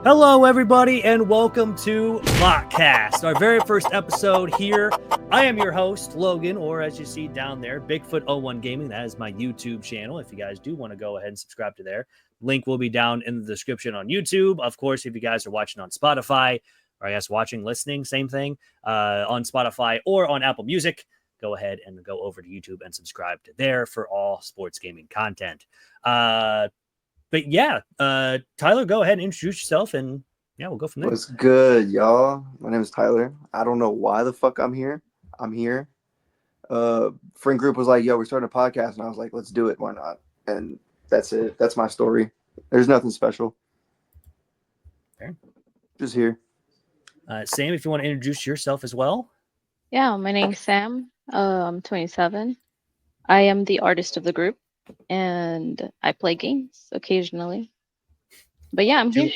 Hello, everybody, and welcome to BokCast, our very first episode here. I am your host, Logan, or as you see down there, Bigfoot01 Gaming. That is my YouTube channel. If you guys do want to go ahead and subscribe to there, link will be down in the description on YouTube. Of course, if you guys are watching on Spotify, or I guess watching, listening, same thing, on Spotify or on Apple Music, go ahead and go over to YouTube and subscribe to there for all sports gaming content. But yeah, Tyler, go ahead and introduce yourself, and yeah, we'll go from there. What's good, y'all? My name is Tyler. I don't know why the fuck I'm here. I'm here. Friend group was like, yo, we're starting a podcast. And I was like, let's do it. Why not? And that's it. That's my story. There's nothing special. Okay. Just here. Sam, if you want to introduce yourself as well. Yeah, my name's Sam. I'm 27. I am the artist of the group, and I play games occasionally. But yeah, I'm here.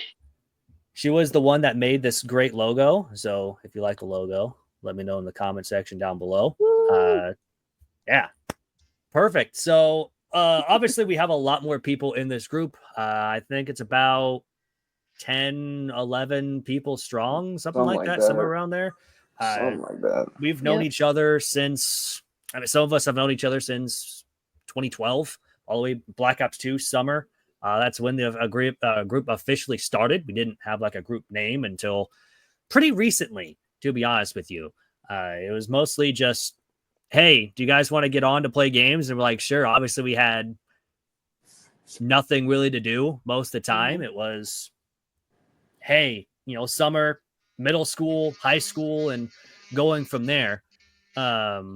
She was the one that made this great logo. So if you like the logo, let me know in the comment section down below. Yeah, perfect. So obviously we have a lot more people in this group. I think it's about 10, 11 people strong, something like that, somewhere around there. Something like that. We've known each other since, some of us have known each other since 2012, all the way Black Ops 2 summer. That's when the group officially started. We didn't have like a group name until pretty recently, to be honest with you. It was mostly just, hey, do you guys want to get on to play games? And we're like, sure. Obviously, we had nothing really to do most of the time. Mm-hmm. It was, hey, summer, middle school, high school, and going from there. But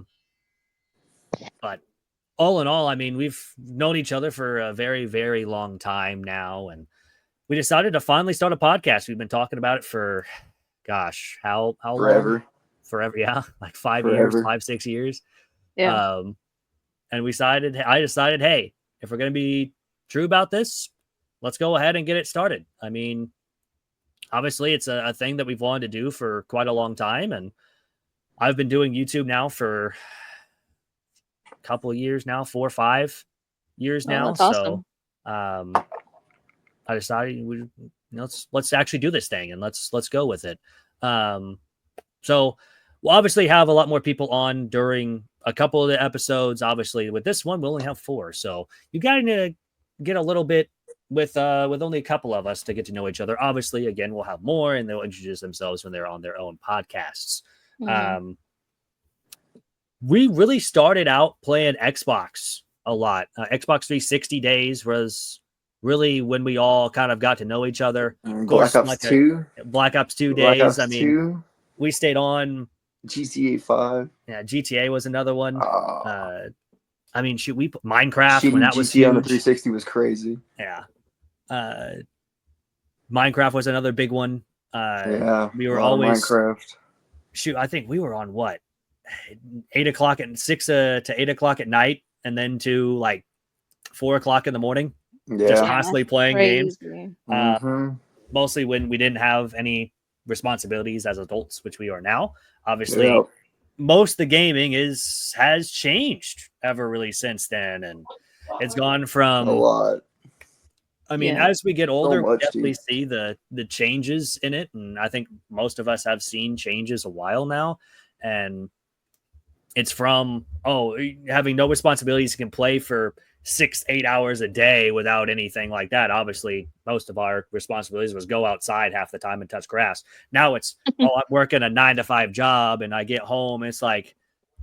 all in all, I mean, we've known each other for a very, very long time now. And we decided to finally start a podcast. We've been talking about it for, gosh, how Forever. long? Forever. Yeah. Like 5 years, 5-6 years. Yeah. And I decided, hey, if we're going to be true about this, let's go ahead and get it started. I mean, obviously it's a thing that we've wanted to do for quite a long time. And I've been doing YouTube now for couple of years now, 4 or 5 years now. That's awesome. So I decided let's actually do this thing and let's go with it. So we'll obviously have a lot more people on during a couple of the episodes. Obviously with this one, we only have 4. So you got to get a little bit with only a couple of us to get to know each other. Obviously, again, we'll have more and they'll introduce themselves when they're on their own podcasts. Mm-hmm. We really started out playing Xbox a lot. Xbox 360 days was really when we all kind of got to know each other. Black Ops 2. Black Ops 2 days. Ops I mean, 2. We stayed on. GTA 5. Yeah, GTA was another one. I mean, we put Minecraft when that was GTA on the 360 was crazy. Yeah. Minecraft was another big one. We were always Minecraft. Shoot, I think we were on what? 8 o'clock at 6 to 8 o'clock at night, and then to like 4 o'clock in the morning, just constantly playing games. Mostly when we didn't have any responsibilities as adults, which we are now. Obviously, most of the gaming has changed ever really since then, and it's gone from a lot. I mean, as we get older, we definitely see the changes in it, and I think most of us have seen changes a while now, and it's from, having no responsibilities, you can play for 6-8 hours a day without anything like that. Obviously, most of our responsibilities was go outside half the time and touch grass. Now it's, I'm working a 9-to-5 job and I get home. It's like,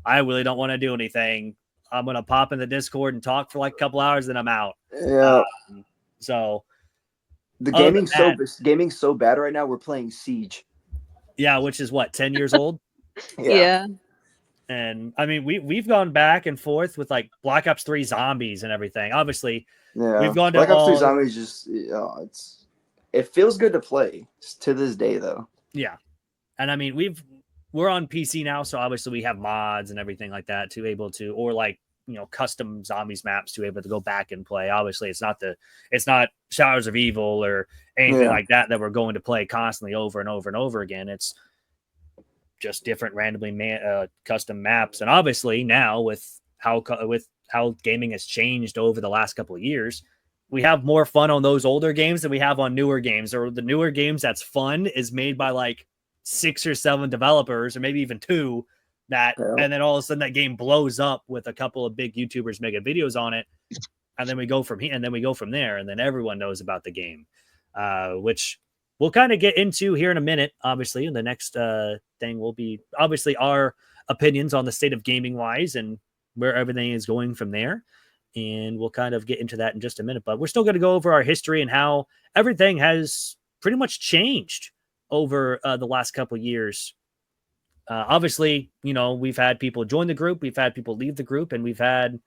I really don't want to do anything. I'm going to pop in the Discord and talk for like a couple hours, then I'm out. Yeah. So the gaming's so bad right now. We're playing Siege. Yeah, which is what, 10 years old? Yeah. And I mean, we've gone back and forth with like Black Ops 3 zombies and everything. Obviously, we've gone to Black Ops 3 zombies. Just it feels good to play to this day, though. Yeah, and I mean, we're on PC now, so obviously we have mods and everything like that to able to, or like custom zombies maps to able to go back and play. Obviously, it's not Showers of Evil or anything like that we're going to play constantly over and over and over again. It's just different randomly custom maps. And obviously now with how gaming has changed over the last couple of years, we have more fun on those older games than we have on newer games, or the newer games that's fun is made by like 6 or 7 developers, or maybe even 2 that, and then all of a sudden that game blows up with a couple of big YouTubers making videos on it. And then we go from here, and then we go from there, and then everyone knows about the game, which we'll kind of get into here in a minute. Obviously, and the next thing will be obviously our opinions on the state of gaming wise and where everything is going from there. And we'll kind of get into that in just a minute, but we're still going to go over our history and how everything has pretty much changed over the last couple of years. Obviously, you know, we've had people join the group, we've had people leave the group, and we've had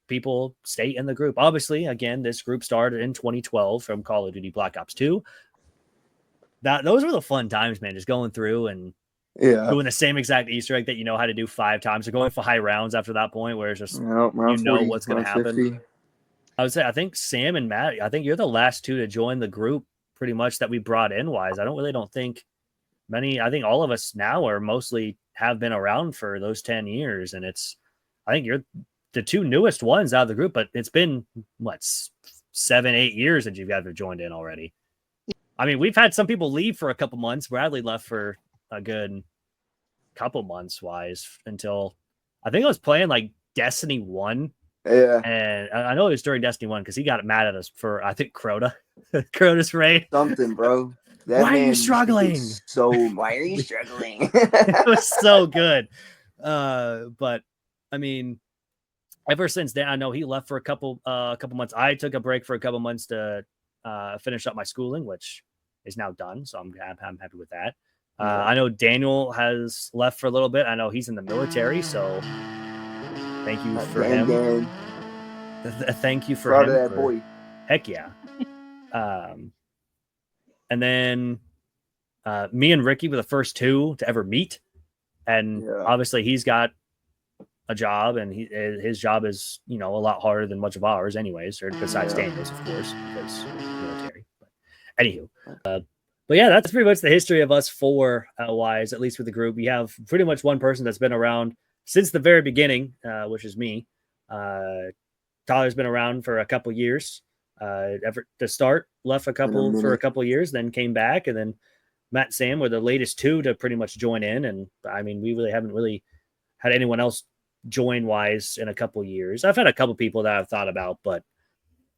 people stay in the group. Obviously, again, this group started in 2012 from Call of Duty Black Ops 2. Those were the fun times, man, just going through and doing the same exact Easter egg that you know how to do 5 times, or going for high rounds after that point, where it's just you know 40, what's going to happen. 50. I would say I think Sam and Matt, I think you're the last 2 to join the group pretty much that we brought in wise. I don't think many. I think all of us now are mostly have been around for those 10 years, and I think you're the 2 newest ones out of the group, but it's been what 7-8 years that you guys have joined in already. I mean, we've had some people leave for a couple months. Bradley left for a good couple months wise until I think I was playing like Destiny 1. Yeah. And I know it was during Destiny 1 because he got mad at us for, I think, Crota's raid. Something, bro. Why are you struggling? Why are you struggling? It was so good. But I mean, ever since then, I know he left for a couple months. I took a break for a couple months to finish up my schooling, which is now done. So I'm happy with that. I know Daniel has left for a little bit. I know he's in the military, so thank you for him. Thank you for Proud him. Of that boy. Heck yeah. And then me and Ricky were the first 2 to ever meet. And obviously he's got a job, and his job is, you know, a lot harder than much of ours anyways, or besides Daniel's, of course, because military. But anywho, but yeah, that's pretty much the history of us 4 wise, at least with the group. We have pretty much one person that's been around since the very beginning, which is me. Tyler's been around for a couple years. Ever to start, left for a couple years, then came back, and then Matt and Sam were the latest 2 to pretty much join in. And I mean, we really haven't had anyone else join wise in a couple years. I've had a couple people that I've thought about, but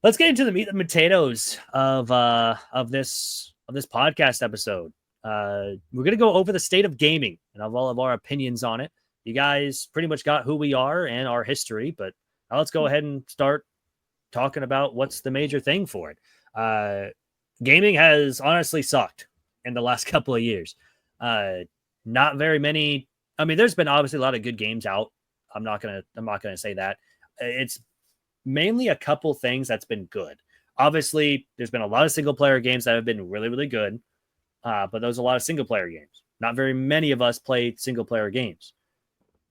let's get into the meat and potatoes of this podcast episode. We're going to go over the state of gaming and of all of our opinions on it. You guys pretty much got who we are and our history, but now let's go ahead and start talking about what's the major thing for it. Gaming has honestly sucked in the last couple of years. Not very many. I mean, there's been obviously a lot of good games out. I'm not gonna say that. It's mainly a couple things that's been good. Obviously, there's been a lot of single player games that have been really, really good. But there's a lot of single player games. Not very many of us played single player games.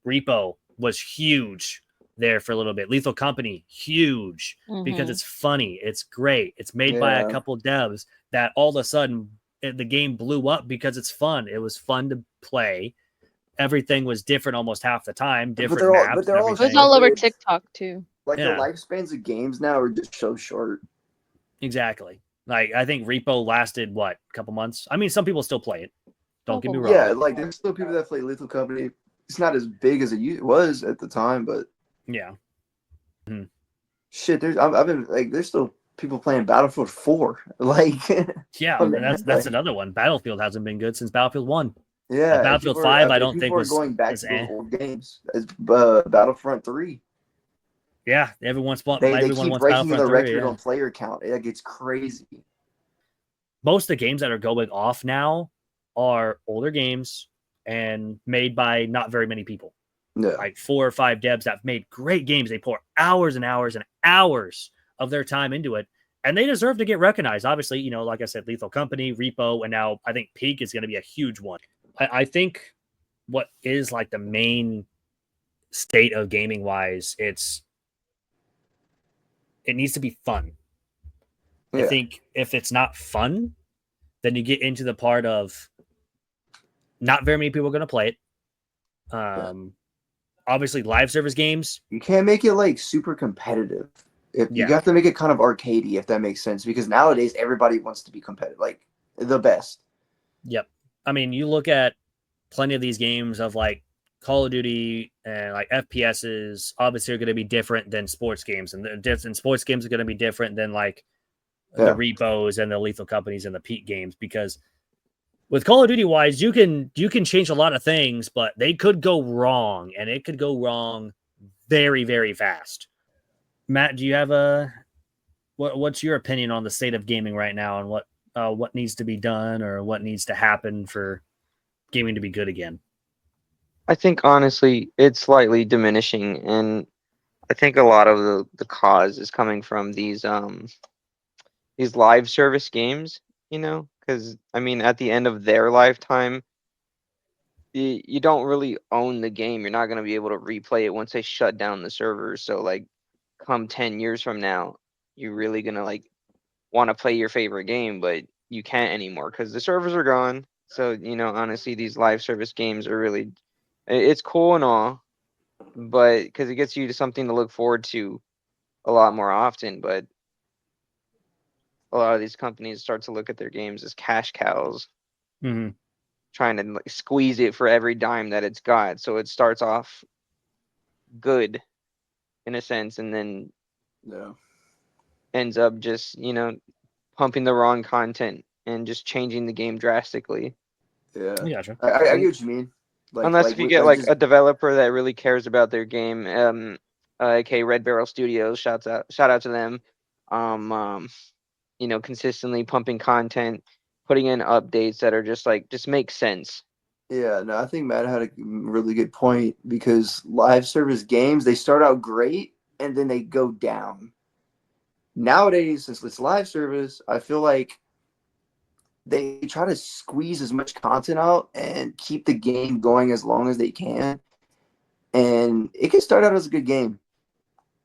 Repo was huge there for a little bit. Lethal Company, huge, because it's funny. It's great. It's made by a couple devs that all of a sudden the game blew up because it's fun. It was fun to play. Everything was different almost half the time. Different maps. But it was all over TikTok too. Like the lifespans of games now are just so short. Exactly. Like I think Repo lasted what, a couple months. I mean, some people still play it. Don't get me wrong. Yeah, like there's still people that play Lethal Company. It's not as big as it was at the time, but yeah. Shit, there's still people playing Battlefield 4. Like yeah, that's another one. Battlefield hasn't been good since Battlefield 1. Yeah, Battlefield 5 I don't think was going back to those old games. As Battlefront 3. Yeah, everyone wants breaking the record on player count. Like it's crazy. Most of the games that are going off now are older games and made by not very many people. No. Like 4 or 5 devs that have made great games. They pour hours and hours and hours of their time into it, and they deserve to get recognized. Obviously, you know, like I said, Lethal Company, Repo, and now I think Peak is going to be a huge one. I think what is like the main state of gaming wise, it needs to be fun. Yeah. I think if it's not fun, then you get into the part of not very many people are going to play it. Obviously, live service games. You can't make it like super competitive. If you Yeah. have to make it kind of arcadey, if that makes sense, because nowadays everybody wants to be competitive, like the best. Yep. I mean, you look at plenty of these games of like Call of Duty and like FPSs, obviously are going to be different than sports games, and sports games are going to be different than like the Yeah. Repos and the Lethal Companies and the Peak games, because with Call of Duty wise, you can change a lot of things, but they could go wrong, and it could go wrong very, very fast. Matt, do you have what's your opinion on the state of gaming right now, and what needs to be done or what needs to happen for gaming to be good again? I think honestly, it's slightly diminishing, and I think a lot of the cause is coming from these live service games, because I mean, at the end of their lifetime, you don't really own the game. You're not going to be able to replay it once they shut down the servers. So like, come 10 years from now, you're really going to like want to play your favorite game, but you can't anymore because the servers are gone. So, honestly, these live service games are really, it's cool and all, but because it gets you to something to look forward to a lot more often. But a lot of these companies start to look at their games as cash cows, Mm-hmm. trying to like, squeeze it for every dime that it's got. So it starts off good in a sense, and then Yeah. ends up just, pumping the wrong content and just changing the game drastically. Yeah. I gotcha. I get what you mean. Unless if you get like a developer that really cares about their game, okay, Red Barrel Studios, shout out to them. Consistently pumping content, putting in updates that are just make sense. Yeah, no, I think Matt had a really good point because live service games, they start out great and then they go down. Nowadays, since it's live service, I feel like they try to squeeze as much content out and keep the game going as long as they can. And it can start out as a good game.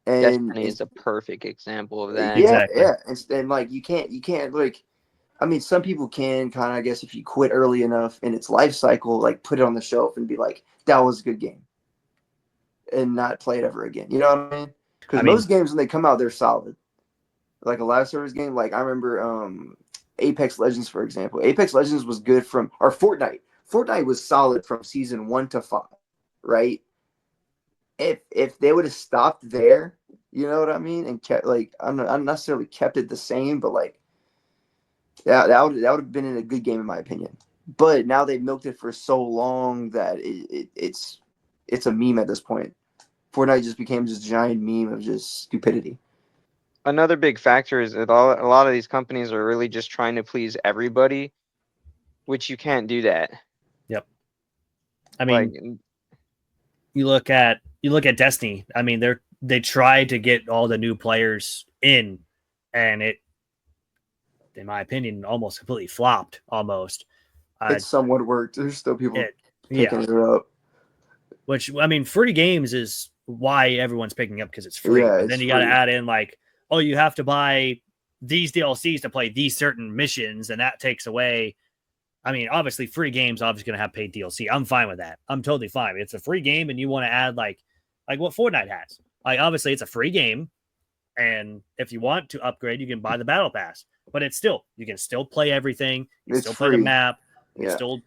And Destiny is a perfect example of that. Exactly. yeah. And like you can't like I mean, some people can kind of, I guess, if you quit early enough in its life cycle, like put it on the shelf and be like, that was a good game and not play it ever again. You know what I mean? Because I mean, most games, when they come out, they're solid. Like a live service game, like I remember Apex Legends, for example. Apex Legends was good or Fortnite. Fortnite was solid from season 1 to 5, right? If they would have stopped there, you know what I mean, and kept like I'm not necessarily kept it the same, but like that would have been a good game in my opinion. But now they've milked it for so long that it's a meme at this point. Fortnite just became this giant meme of just stupidity. Another big factor is that a lot of these companies are really just trying to please everybody, which you can't do that. yep. I mean, you look at Destiny. I mean, they tried to get all the new players in, and it, in my opinion, almost completely flopped. Almost. It somewhat worked. There's still people picking it up. Which, I mean, free games is why everyone's picking up, because it's free. Yeah, And then it's you got to free. add in like, oh, you have to buy these DLCs to play these certain missions, and that takes away. I mean, obviously, free games obviously going to have paid DLC. I'm fine with that. I'm totally fine. It's a free game, and you want to add like what Fortnite has. Like, obviously, it's a free game, and if you want to upgrade, you can buy the battle pass. But you can still play everything. You can It's still play the free. map. You Yeah. can still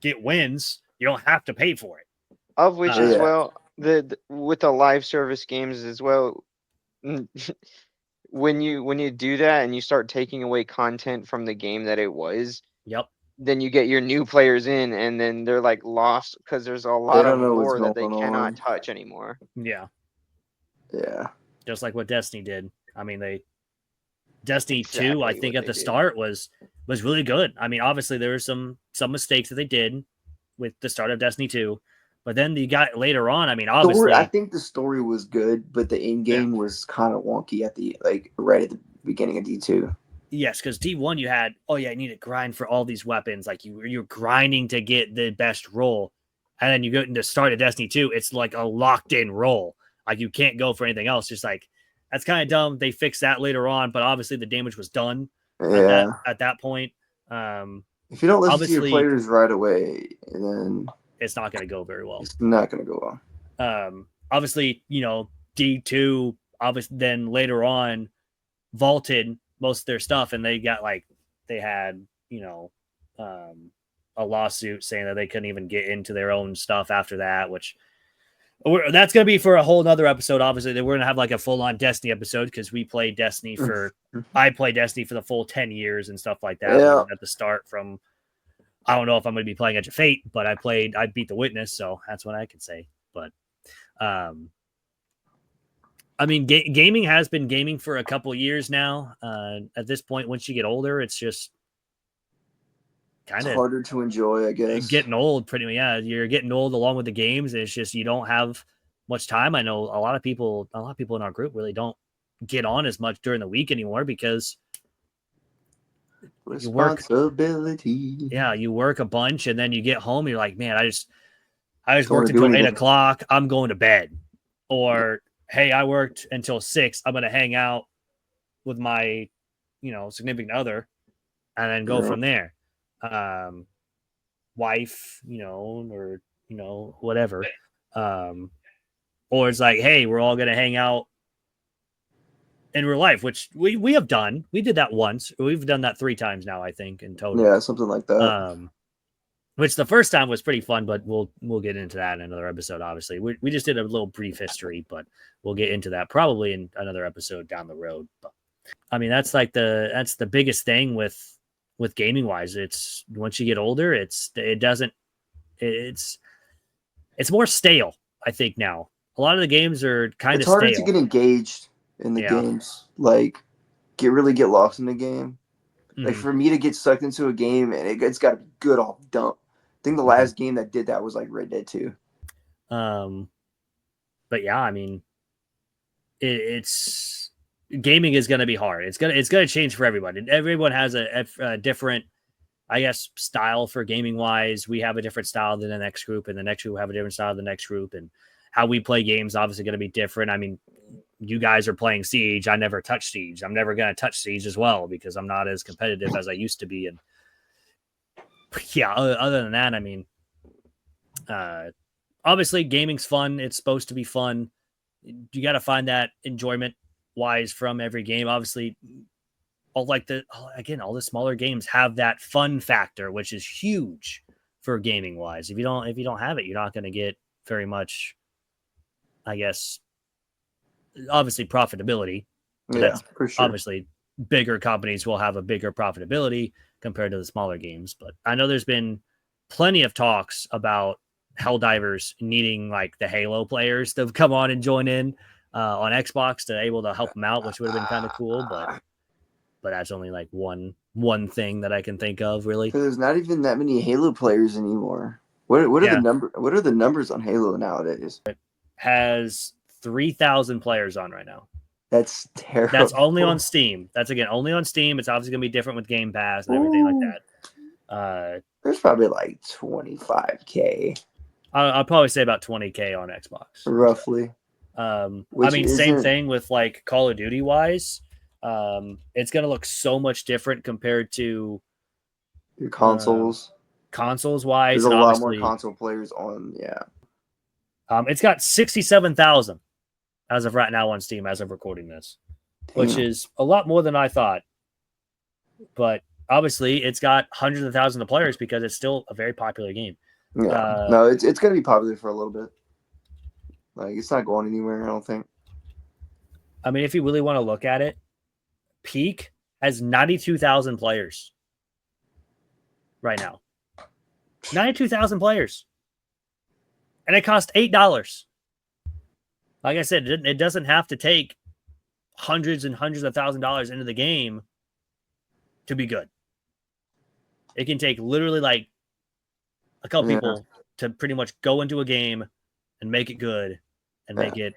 get wins. You don't have to pay for it. Of which as Yeah. well, with the live service games as well, when you do that and you start taking away content from the game that it was, Yep. then you get your new players in, and then they're like lost because there's a They lot of don't know what's lore that they going cannot on. touch anymore. Yeah. Yeah. Just like what Destiny did. I mean, Destiny 2, I Exactly think what at they the did. start was really good. I mean, obviously there were some mistakes that they did with the start of Destiny 2, but then you got later on, I mean, obviously I think the story was good, but the end game was kind of wonky at the right at the beginning of D2. yes, because D1 you had, you need to grind for all these weapons. Like you're grinding to get the best roll. And then you go into start of Destiny 2, it's like a locked in roll. Like you can't go for anything else. Just like that's kind of dumb. They fixed that later on, but obviously the damage was done Yeah. at that point. If you don't listen to your Obviously, players right away, then it's not going to go very well. it's not going to go well. Obviously, D2 obviously then later on vaulted most of their stuff, and they had a lawsuit saying that they couldn't even get into their own stuff after that, which that's going to be for a whole nother episode. Obviously, we're going to have like a full-on Destiny episode because I played Destiny for the full 10 years and stuff like that. Yeah. At the start from, I don't know if I'm going to be playing Edge of Fate, but I beat the Witness, so that's what I can say. But I mean, gaming has been gaming for a couple years now. At this point, once you get older, it's just kind of harder to enjoy, I guess. Getting old, pretty much. Yeah, you're getting old along with the games. And it's just you don't have much time. I know a lot of people in our group really don't get on as much during the week anymore because responsibility. You work a bunch, and then you get home. And you're like, man, I just worked until 8:00. I'm going to bed, or hey, I worked until 6. I'm going to hang out with my, significant other, and then go from there. Wife, or whatever. Or it's like, hey, we're all going to hang out in real life, which we have done. We did that once. We've done that 3 times now, I think, in total. Yeah, something like that. Which the first time was pretty fun, but we'll get into that in another episode. Obviously, we just did a little brief history, but we'll get into that probably in another episode down the road. But I mean, that's the biggest thing with gaming wise. It's once you get older, it's more stale. I think now a lot of the games are kind of stale. It's harder to get engaged in the games, like really get lost in the game. Like for me to get sucked into a game, and it's got to be good off dump. I think the last game that did that was like Red Dead 2. But yeah, I mean, it's gaming is going to be hard. It's going to change for everyone, and everyone has a different, I guess, style for gaming wise. We have a different style than the next group, and the next group will have a different style than the next group, and how we play games obviously going to be different. I mean, you guys are playing Siege. I never touched Siege. I'm never going to touch Siege as well because I'm not as competitive as I used to be. And yeah, other than that, I mean, obviously gaming's fun. It's supposed to be fun. You got to find that enjoyment wise from every game. Obviously, all the smaller games have that fun factor, which is huge for gaming wise. If you don't have it, you're not going to get very much, I guess, obviously profitability. Yeah, for sure. Obviously, bigger companies will have a bigger profitability compared to the smaller games. But I know there's been plenty of talks about Helldivers needing like the Halo players to come on and join in on Xbox to able to help them out, which would have been kind of cool. But that's only like one thing that I can think of, really. There's not even that many Halo players anymore. What are the numbers on Halo nowadays? It has 3,000 players on right now. That's terrible. That's only on Steam. That's again only on Steam. It's obviously gonna be different with Game Pass and everything like that. There's probably like 25K. I'll probably say about 20K on Xbox, roughly. I mean, same thing with like Call of Duty wise. It's gonna look so much different compared to your consoles. Consoles wise, there's a lot more console players on. Yeah. It's got 67,000 as of right now on Steam as of recording this, which is a lot more than I thought. But obviously, it's got hundreds of thousands of players because it's still a very popular game. Yeah. No, it's going to be popular for a little bit. Like, it's not going anywhere, I don't think. I mean, if you really want to look at it, Peak has 92,000 players right now. 92,000 players. And it costs $8. Like I said, it doesn't have to take hundreds and hundreds of $1,000s into the game to be good. It can take literally like a couple people to pretty much go into a game and make it good and make it,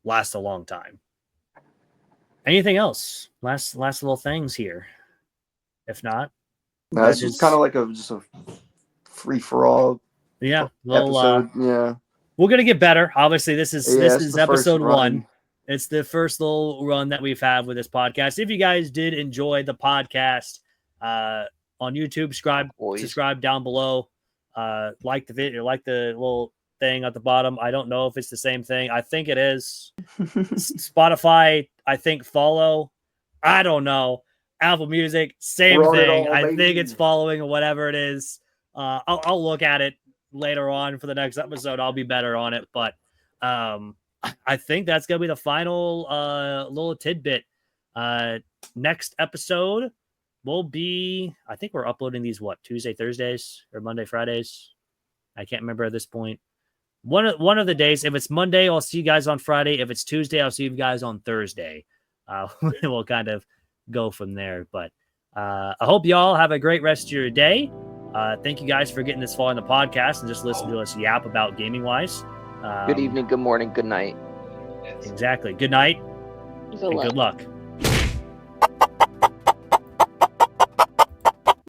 last a long time. Anything else? Last little things here. If not, no, it's just kind of like just a free for all. Yeah, episode. We're gonna get better. Obviously, this is episode 1. It's the first little run that we've had with this podcast. If you guys did enjoy the podcast on YouTube, subscribe down below. Like the video, like the little thing at the bottom. I don't know if it's the same thing. I think it is. Spotify, I think follow. I don't know. Apple Music, same We're on it thing. all, I baby. think it's following or whatever it is. I'll look at it later on for the next episode. I'll be better on it, but I think that's gonna be the final little tidbit. Next episode will be, I think we're uploading these Tuesday, Thursdays, or Monday, Fridays. I can't remember at this point. One of the days. If it's Monday, I'll see you guys on Friday. If it's Tuesday, I'll see you guys on Thursday. We'll kind of go from there. But I hope y'all have a great rest of your day. Thank you guys for getting this far in the podcast and just listening to us yap about gaming wise. Good evening, good morning, good night. Exactly. Good night Good and luck. good luck.